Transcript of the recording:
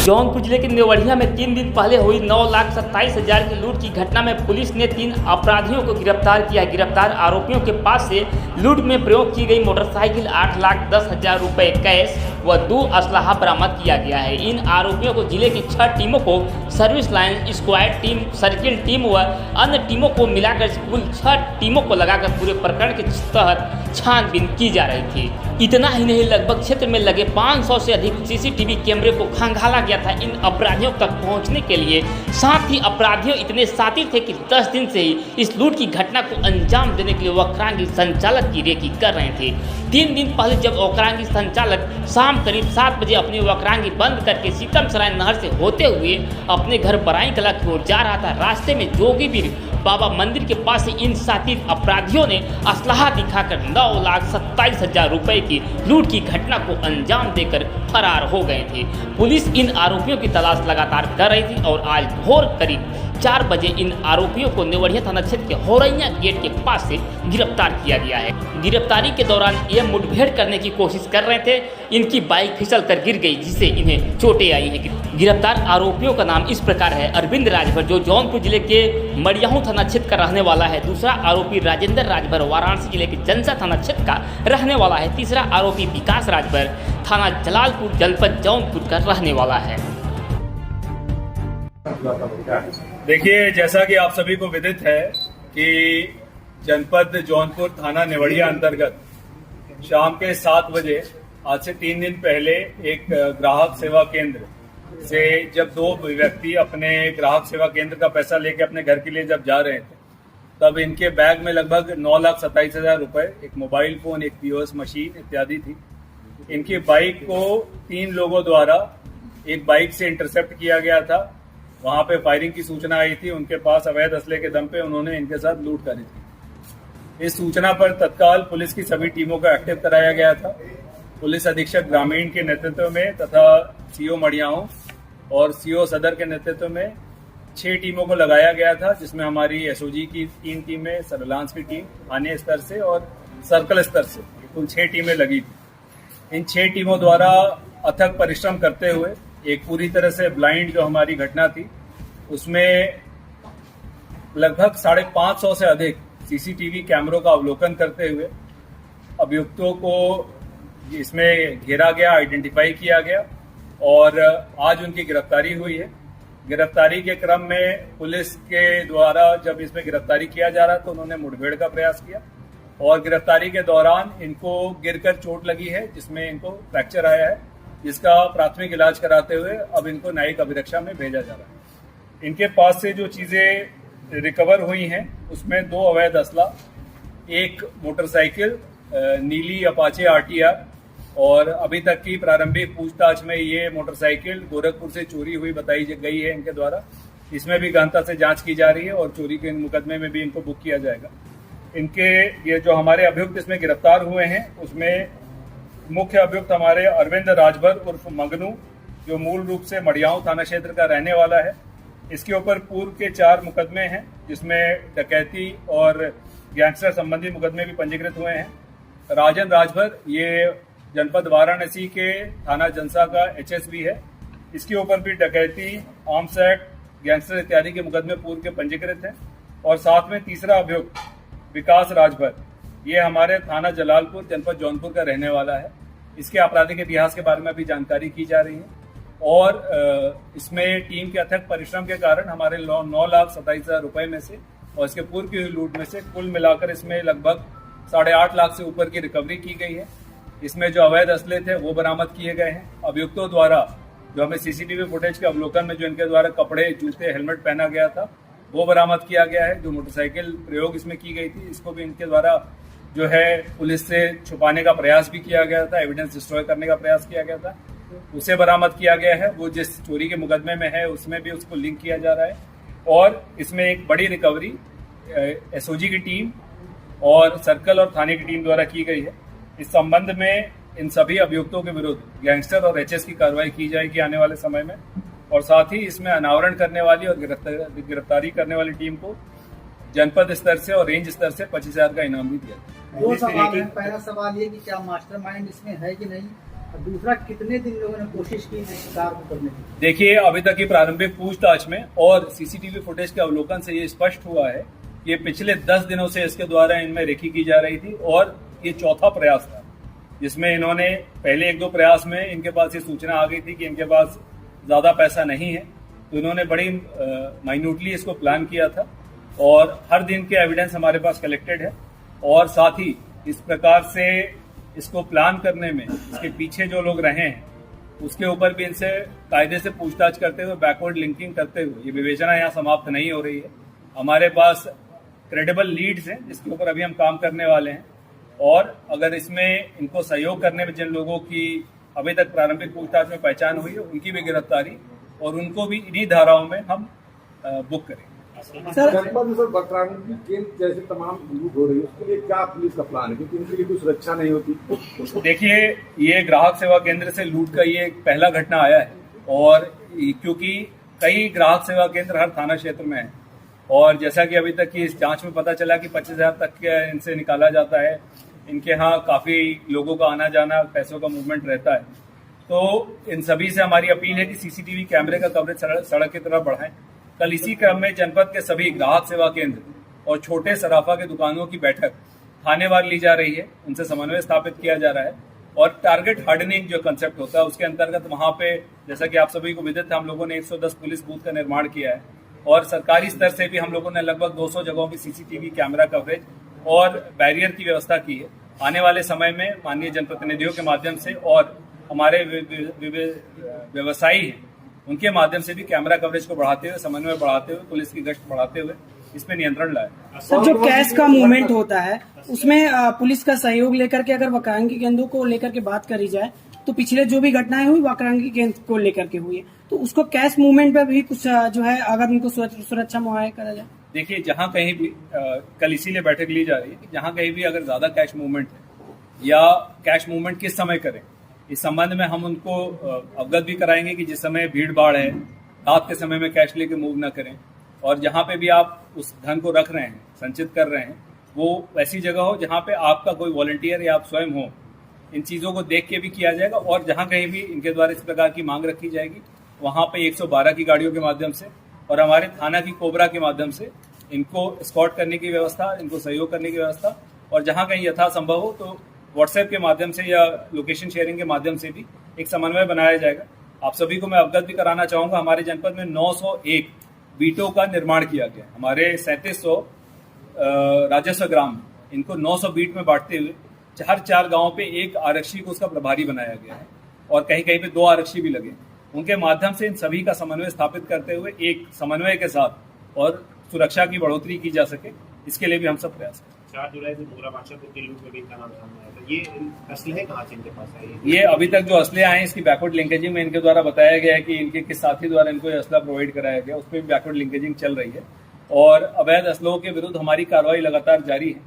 जौनपुर जिले के नेवढ़िया में 3 दिन पहले हुई 9,27,000 की लूट की घटना में पुलिस ने 3 अपराधियों को गिरफ्तार किया। गिरफ्तार आरोपियों के पास से लूट में प्रयोग की गई मोटरसाइकिल, 8,10,000 रुपये कैश व 2 असलाहा बरामद किया गया है। इन आरोपियों को जिले की 6 टीमों को service line, squad team, circle team व अन्य टीमों को मिलाकर कुल 6 टीमों को लगाकर पूरे प्रकरण के तहत छानबीन की जा रही थी। इतना ही नहीं, लगभग क्षेत्र में लगे 500 से अधिक सीसीटीवी कैमरे को खंगाला गया था इन अपराधियों तक पहुंचने के लिए। साथ ही अपराधियों इतने शातिर थे कि 10 दिन से ही इस लूट की घटना को अंजाम देने के लिए वक्रांगी संचालक की रेकी कर रहे थे। 3 दिन पहले जब वक्रांगी संचालक शाम करीब 7 बजे अपनी वक्रांगी बंद करके सीतमसराय नहर से होते हुए अपने घर बराई कला की ओर जा रहा था, रास्ते में जोगीवीर बाबा मंदिर के पास से इन शातिर अपराधियों ने असलाहा दिखाकर 9,27,000 रुपये की लूट की घटना को अंजाम देकर फरार हो गए थे। पुलिस इन आरोपियों की तलाश लगातार कर रही थी और आज भोर करीब 4 बजे इन आरोपियों को नेवढ़िया थाना क्षेत्र के होरैया गेट के पास से गिरफ्तार किया गया है। गिरफ्तारी के दौरान ये मुठभेड़ करने की कोशिश कर रहे थे। इनकी बाइक फिसल कर गिर गई, जिससे इन्हें चोटें आई हैं। गिरफ्तार आरोपियों का नाम इस प्रकार है: अरविंद राजभर, जो जौनपुर जिले के मड़ियाहू थाना क्षेत्र का रहने वाला है। दूसरा आरोपी राजेंद्र राजभर, वाराणसी जिले के जनसा थाना क्षेत्र का रहने वाला है। तीसरा आरोपी विकास राजभर, थाना जलालपुर, जनपद जौनपुर का रहने वाला है। देखिए, जैसा कि आप सभी को विदित है कि जनपद जौनपुर थाना नेवढ़िया अंतर्गत शाम के 7 बजे आज से 3 दिन पहले एक ग्राहक सेवा केंद्र से जब 2 व्यक्ति अपने ग्राहक सेवा केंद्र का पैसा लेके अपने घर के लिए जब जा रहे थे, तब इनके बैग में लगभग 9,27,000 रुपए, एक मोबाइल फोन, एक पीओएस मशीन इत्यादि थी। इनकी बाइक को 3 लोगों द्वारा एक बाइक से इंटरसेप्ट किया गया था। वहां पे फायरिंग की सूचना आई थी। उनके पास अवैध असले के दम पे उन्होंने इनके साथ लूट करी थी। इस सूचना पर तत्काल पुलिस की सभी टीमों को एक्टिव कराया गया था। पुलिस अधीक्षक ग्रामीण के नेतृत्व में तथा सीओ मड़ियाहू और सीओ सदर के नेतृत्व में 6 टीमों को लगाया गया था, जिसमें हमारी एसओजी की 3 टीमें, सर्विलांस की टीम, थाने स्तर से और सर्कल स्तर से कुल 6 टीमें लगी थी। इन 6 टीमों द्वारा अथक परिश्रम करते हुए एक पूरी तरह से ब्लाइंड जो हमारी घटना थी, उसमें लगभग 550 से अधिक सीसीटीवी कैमरों का अवलोकन करते हुए अभियुक्तों को इसमें घेरा गया, आइडेंटिफाई किया गया और आज उनकी गिरफ्तारी हुई है। गिरफ्तारी के क्रम में पुलिस के द्वारा जब इसमें गिरफ्तारी किया जा रहा तो उन्होंने मुठभेड़ का प्रयास किया और गिरफ्तारी के दौरान इनको गिरकर चोट लगी है, जिसमें इनको फ्रैक्चर आया है, जिसका प्राथमिक इलाज कराते हुए अब इनको न्यायिक अभिरक्षा में भेजा जा रहा है। इनके पास से जो चीजें रिकवर हुई हैं उसमें 2 अवैध असला, एक मोटरसाइकिल नीली अपाचे आरटीआर, और अभी तक की प्रारंभिक पूछताछ में ये मोटरसाइकिल गोरखपुर से चोरी हुई बताई गई है इनके द्वारा। इसमें भी गहनता से जांच की जा रही है और चोरी के मुकदमे में भी इनको बुक किया जाएगा। इनके ये जो हमारे अभियुक्त इसमें गिरफ्तार हुए हैं उसमें मुख्य अभियुक्त हमारे अरविंद राजभर उर्फ मंगनू, जो मूल रूप से मड़ियाहू थाना क्षेत्र का रहने वाला है। इसके ऊपर पूर्व के 4 मुकदमे हैं, जिसमें डकैती और गैंगस्टर संबंधी मुकदमे भी पंजीकृत हुए हैं। राजन राजभर ये जनपद वाराणसी के थाना जनसा का एचएसवी है। इसके ऊपर भी डकैती, आर्म्स एक्ट, गैंगस्टर इत्यादि के मुकदमे पूर्व के पंजीकृत हैं। और साथ में तीसरा अभियुक्त विकास राजभर, ये हमारे थाना जलालपुर, जनपद जौनपुर का रहने वाला है। इसके आपराधिक इतिहास के बारे में भी जानकारी की जा रही है और इसमें टीम के अथक परिश्रम के कारण हमारे 9,27,000 रुपए में से और इसके पूर्व की लूट में से कुल मिलाकर इसमें लगभग 8.5 लाख से ऊपर की रिकवरी की गई है। इसमें जो अवैध असले थे वो बरामद किए गए हैं। अभियुक्तों द्वारा जो हमें सीसीटीवी फुटेज के अवलोकन में जो इनके द्वारा कपड़े, जूते, हेलमेट पहना गया था वो बरामद किया गया है। जो मोटरसाइकिल प्रयोग इसमें की गई थी, इसको भी इनके द्वारा जो है पुलिस से छुपाने का प्रयास भी किया गया था, एविडेंस डिस्ट्रॉय करने का प्रयास किया गया था, उसे बरामद किया गया है। वो जिस चोरी के मुकदमे में है उसमें भी उसको लिंक किया जा रहा है। और इसमें एक बड़ी रिकवरी एसओजी की टीम और सर्कल और थाने की टीम द्वारा की गई है। इस संबंध में इन सभी अभियुक्तों के विरुद्ध गैंगस्टर और एचएस की कार्रवाई की जाएगी आने वाले समय में। और साथ ही इसमें अनावरण करने वाली और गिरफ्तारी करने वाली टीम को जनपद स्तर से और रेंज स्तर से 25,000 का इनाम भी दिया। 2 सवाल है। पहला सवाल ये कि क्या मास्टरमाइंड इसमें है कि नहीं, दूसरा, कितने दिन लोगों ने कोशिश की इस शिकार को करने की? देखिए, अभी तक की प्रारंभिक पूछताछ में और सीसीटीवी फुटेज के अवलोकन से ये स्पष्ट हुआ है कि पिछले 10 दिनों से इसके द्वारा इनमें रेकी की जा रही थी और ये चौथा प्रयास था, जिसमें इन्होंने पहले 1-2 प्रयास में इनके पास ये सूचना आ गई थी कि इनके पास ज्यादा पैसा नहीं है, तो इन्होंने बड़ी माइन्यूटली इसको प्लान किया था और हर दिन के एविडेंस हमारे पास कलेक्टेड है और साथ ही इस प्रकार से इसको प्लान करने में इसके पीछे जो लोग रहे हैं उसके ऊपर भी इनसे कायदे से पूछताछ करते हुए, बैकवर्ड लिंकिंग करते हुए ये विवेचना यहाँ समाप्त नहीं हो रही है। हमारे पास क्रेडिबल लीड्स हैं जिसके ऊपर अभी हम काम करने वाले हैं और अगर इसमें इनको सहयोग करने में जिन लोगों की अभी तक प्रारंभिक पूछताछ में पहचान हुई है उनकी भी गिरफ्तारी और उनको भी इन्हीं धाराओं में हम बुक करेंगे। सर, बतरंगी केंद्र जैसे तमाम लूट हो रही है उसके लिए क्या पुलिस का प्लान है, क्योंकि उनके लिए कोई सुरक्षा नहीं होती? देखिए, ये ग्राहक सेवा केंद्र से लूट का ये पहला घटना आया है और क्योंकि कई ग्राहक सेवा केंद्र हर थाना क्षेत्र में है और जैसा कि अभी तक की इस जांच में पता चला कि 25,000 तक के इनसे निकाला जाता है। इनके यहाँ काफी लोगों का आना जाना, पैसों का मूवमेंट रहता है, तो इन सभी से हमारी अपील है कि सीसीटीवी कैमरे का कवरेज सड़क की तरफ बढ़ाएं। कल इसी क्रम में जनपद के सभी ग्राहक सेवा केंद्र और छोटे सराफा के दुकानों की बैठक थानेवार ली जा रही है, उनसे समन्वय स्थापित किया जा रहा है और टारगेट हार्डनिंग जो कंसेप्ट होता है उसके अंतर्गत वहां पे, जैसा कि आप सभी को विदित है, हम लोगों ने 110 पुलिस बूथ का निर्माण किया है और सरकारी स्तर से भी हम लोगों ने लगभग 200 जगहों पर सीसीटीवी कैमरा कवरेज और बैरियर की व्यवस्था की है। आने वाले समय में माननीय जनप्रतिनिधियों के माध्यम से और हमारे व्यवसायी हैं उनके माध्यम से भी कैमरा कवरेज को बढ़ाते हुए, समन्वय बढ़ाते हुए, पुलिस की गश्त बढ़ाते हुए इस पे नियंत्रण लाए। सर, जो कैश का मूवमेंट होता है उसमें पुलिस का सहयोग लेकर के अगर वक्रांगी केंद्रों को लेकर के बात करी जाए तो पिछले जो भी घटनाएं हुई वक्रांगी केंद्र को लेकर के हुई है, तो उसको कैश मूवमेंट पे भी कुछ जो है अगर उनको सुरक्षा मुहैया करा जाए। देखिए, जहाँ कहीं भी कल इसीलिए बैठक ली जा रही है कि जहाँ कहीं भी अगर ज्यादा कैश मूवमेंट है या कैश मूवमेंट किस समय करें, इस संबंध में हम उनको अवगत भी कराएंगे कि जिस समय भीड़ भाड़ है, रात के समय में कैश लेके मूव ना करें और जहाँ पे भी आप उस धन को रख रहे हैं, संचित कर रहे हैं, वो वैसी जगह हो जहाँ पे आपका कोई वॉलंटियर या आप स्वयं हो। इन चीज़ों को देख के भी किया जाएगा और जहाँ कहीं भी इनके द्वारा इस प्रकार की मांग रखी जाएगी वहाँ पे 112 की गाड़ियों के माध्यम से और हमारे थाना की कोबरा के माध्यम से इनको स्कॉट करने की व्यवस्था, इनको सहयोग करने की व्यवस्था और जहाँ कहीं यथासंभव हो तो व्हाट्सएप के माध्यम से या लोकेशन शेयरिंग के माध्यम से भी एक समन्वय बनाया जाएगा। आप सभी को मैं अवगत भी कराना चाहूंगा, हमारे जनपद में 901 बीटों का निर्माण किया गया। हमारे 3700 राजस्व ग्राम, इनको 900 बीट में बांटते हुए 4 गांवों पे एक आरक्षी को उसका प्रभारी बनाया गया है और कहीं कहीं पे 2 आरक्षी भी लगे। उनके माध्यम से इन सभी का समन्वय स्थापित करते हुए एक समन्वय के साथ और सुरक्षा की बढ़ोतरी की जा सके, इसके लिए भी हम सब प्रयास करें। 4 जुलाई से पूरा बादशाहपुर के लूट में भी इनका नाम सामने आया था। ये असले कहाँ से इनके पास है? ये अभी तक जो असले आए हैं इसकी बैकवर्ड लिंकेजिंग में इनके द्वारा बताया गया है कि इनके किस साथी द्वारा इनको ये असला प्रोवाइड कराया गया, उस पर भी बैकवर्ड लिंकेजिंग चल रही है और अवैध असलों के विरुद्ध हमारी कार्रवाई लगातार जारी है।